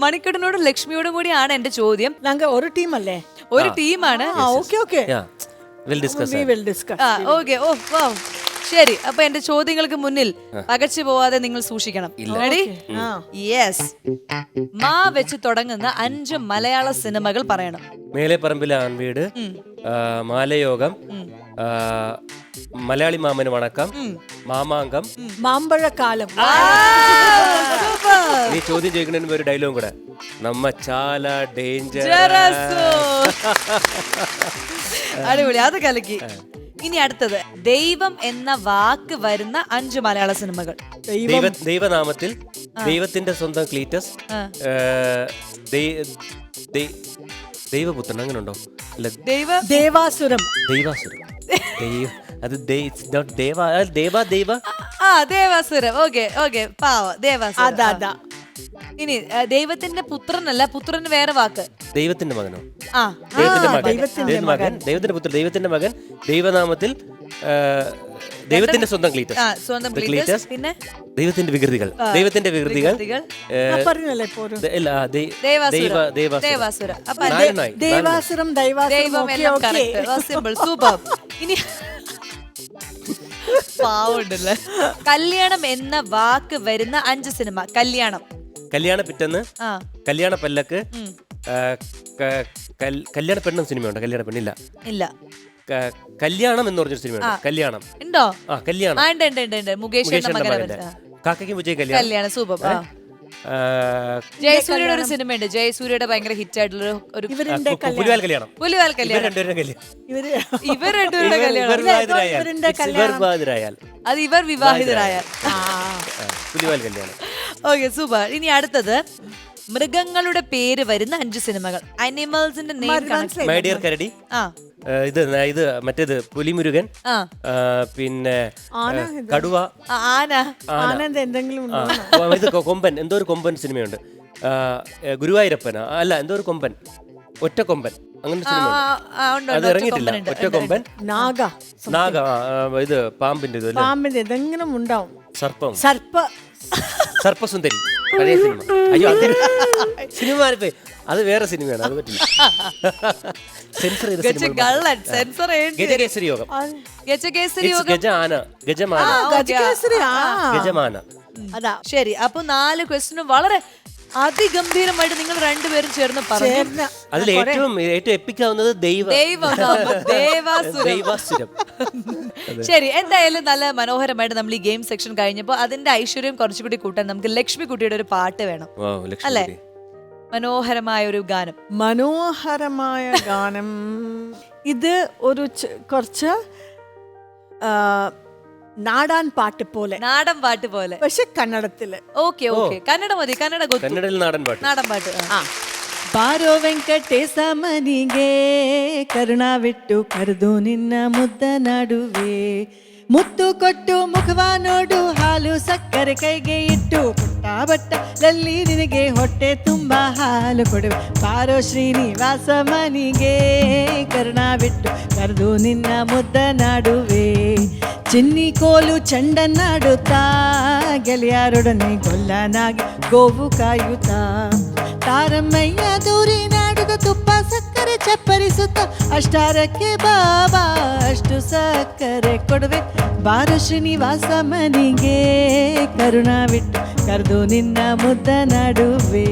മണിക്കണ്ണനോടും ലക്ഷ്മിയോടും കൂടിയാണ് എന്റെ ചോദ്യം. ഒരു ടീമല്ലേ? ഒരു ടീമാണ്. ശരി, അപ്പൊ എന്റെ ചോദ്യങ്ങൾക്ക് മുന്നിൽ പകച്ചു പോവാതെ നിങ്ങൾ സൂക്ഷിക്കണം. റെഡി? യെസ്. മാ വെച്ച് തുടങ്ങുന്ന 5 മലയാള സിനിമകൾ പറയണം. മേലെ പറമ്പിലെ ആൺവീട്, മാലയോഗം, മലയാളി മാമന് വണക്കം, മാമാങ്കം, മാമ്പഴക്കാലം. നീ ചോദ്യം ചോദിക്കുന്നതിന് ഒരു ഡയലോഗും കൂടെ. നമ്മ ചാല ഡേഞ്ചർ. അടിപൊളി, അത് കലക്കി. ഇനി അടുത്തത്, ദൈവം എന്ന വാക്ക് വരുന്ന 5 മലയാള സിനിമകൾ. ദൈവനാമത്തിൽ, ദൈവത്തിന്റെ സ്വന്തം ക്ലീറ്റസ്, ദൈവപുത്രൻ, അങ്ങനെ ഉണ്ടോ? ദേവാസുരം. അത് ദേവാസുരം. ഓക്കെ പാവ ദേവാസുരം. ഇനി ദൈവത്തിന്റെ പുത്രനല്ല, പുത്രന് വേറെ വാക്ക്. ദൈവത്തിന്റെ മകനോ? ദൈവത്തിന്റെ മകൻ, ദൈവത്തിന്റെ പുത്രൻ, ദൈവത്തിന്റെ മകൻ, ദൈവനാമത്തിൽ, ദൈവത്തിന്റെ സ്വന്തം ക്ലീറ്റസ്, പിന്നെ ദൈവത്തിന്റെ വികൃതികൾ. ദൈവത്തിന്റെ വികൃതികൾ. ദേവാസുരം. സൂപ്പർ. ഇനി പാവുണ്ടല്ലേ. കല്യാണം എന്ന വാക്ക് വരുന്ന 5 സിനിമ. കല്യാണ പിറ്റന്ന്, കല്യാണ പല്ലക്ക്, കല്യാണ പെണ്ണെന്ന സിനിമയുണ്ട്. കല്യാണ പെണ്ണില്ല. കല്യാണം എന്ന് പറഞ്ഞൊരു സിനിമയുണ്ട്. കല്യാണം ഉണ്ടോ? കല്യാണം മുകേഷ് കാക്കയ്ക്കും വിജയ് കല്യാണം. സൂപ്പർ. ജയസൂര്യയുടെ ഒരു സിനിമയുണ്ട്, ജയസൂര്യയുടെ ഭയങ്കര ഹിറ്റ് ആയിട്ടുള്ള ഒരു പുലിവാൽ കല്യാണം. ഇവർ രണ്ടുപേരുടെ കല്യാണം. അത് ഇവർ വിവാഹിതരായാൽ പുലിവാൽ കല്യാണം. Okay, super. ഇനി അടുത്തത്, മൃഗങ്ങളുടെ പേര് വരുന്ന 5 സിനിമകൾ. അനിമൽസിന്റെ മൈ ഡിയർ കരടി, ഇത് മറ്റേത് പുലിമുരുകൻ, പിന്നെ കടുവ, ഇത് കൊമ്പൻ, എന്തോ ഒരു കൊമ്പൻ സിനിമയുണ്ട്. ഗുരുവായൂരപ്പന അല്ല, എന്തോ ഒരു കൊമ്പൻ, ഒറ്റ കൊമ്പൻ, അങ്ങനെ സിനിമ. അത് ഇറങ്ങിയിട്ടില്ല. ഒറ്റ കൊമ്പൻ, നാഗ, ഇത് പാമ്പിന്റെ എന്തെങ്കിലും ഉണ്ടാവും. സർപ്പസുന്ദരി, പഴയ സിനിമ. അയ്യോ, സിനിമ അത് വേറെ സിനിമയാണ്, അത് പറ്റില്ല. സെൻസർ ചെയ്ത ഗജകേസരി യോഗം, ഗജമാന. അതാ. ശരി, അപ്പൊ 4 ക്വസ്റ്റ്യനും വളരെ അതിഗംഭീരമായിട്ട് നിങ്ങൾ രണ്ടുപേരും ചേർന്ന് പറഞ്ഞു. അതിൽ ഏറ്റവും എപ്പിക്കാവുന്നത് ദൈവാസുരം. ശരി, എന്തായാലും നല്ല മനോഹരമായിട്ട് നമ്മൾ ഈ ഗെയിം സെക്ഷൻ കഴിഞ്ഞപ്പോൾ അതിന്റെ ഐശ്വര്യം കുറച്ചുകൂടി കൂട്ടാൻ നമുക്ക് ലക്ഷ്മി കുട്ടിയുടെ ഒരു പാട്ട് വേണം, അല്ലേ? മനോഹരമായ ഒരു ഗാനം. ഇത് ഒരു കുറച്ച് നാടൻ പാട്ട് പോലെ, പക്ഷെ കന്നഡത്തില്. ഓക്കെ, കന്നഡ മതി. കന്നഡയിൽ നാടൻ പാട്ട്. ಬಾರೋ ವೆಂಕಟೇಶ ಮನಿಗೆ ಕರುಣಾವಿಟ್ಟು ಕರೆದು ನಿನ್ನ ಮುದ್ದ ನಾಡುವೆ, ಮುತ್ತು ಕೊಟ್ಟು ಮುಖವ ನೋಡು, ಹಾಲು ಸಕ್ಕರೆ ಕೈಗೆ ಇಟ್ಟು ಪುಟ್ಟ ಬಟ್ಟಲಲ್ಲಿ ನಿನಗೆ ಹೊಟ್ಟೆ ತುಂಬ ಹಾಲು ಕೊಡುವೆ. ಬಾರೋ ಶ್ರೀನಿವಾಸ ಮನಿಗೆ ಕರುಣಾವಿಟ್ಟು ಕರೆದು ನಿನ್ನ ಮುದ್ದ ನಾಡುವೆ, ಚಿನ್ನಿ ಕೋಲು ಚೆಂಡನ್ನಾಡುತ್ತಾ ಗೆಳೆಯರೊಡನೆ ಗೊಲ್ಲನಾಗಿ ಗೋವು ಕಾಯುತ್ತಾ, ತಾರಮ್ಮಯ್ಯ ದೂರಿ ನಾಡುದ ತುಪ್ಪ ಸಕ್ಕರೆ ಚಪ್ಪರಿಸುತ್ತ, ಅಷ್ಟಾರಕ್ಕೆ ಬಾಬಾ ಅಷ್ಟು ಸಕ್ಕರೆ ಕೊಡುವೆ. ಬಾರೋ ಶ್ರೀನಿವಾಸ ಮನಿಗೆ ಕರುಣಾವಿಟ್ಟು ಕರೆದು ನಿನ್ನ ಮುದ್ದ ನಾಡುವೆ.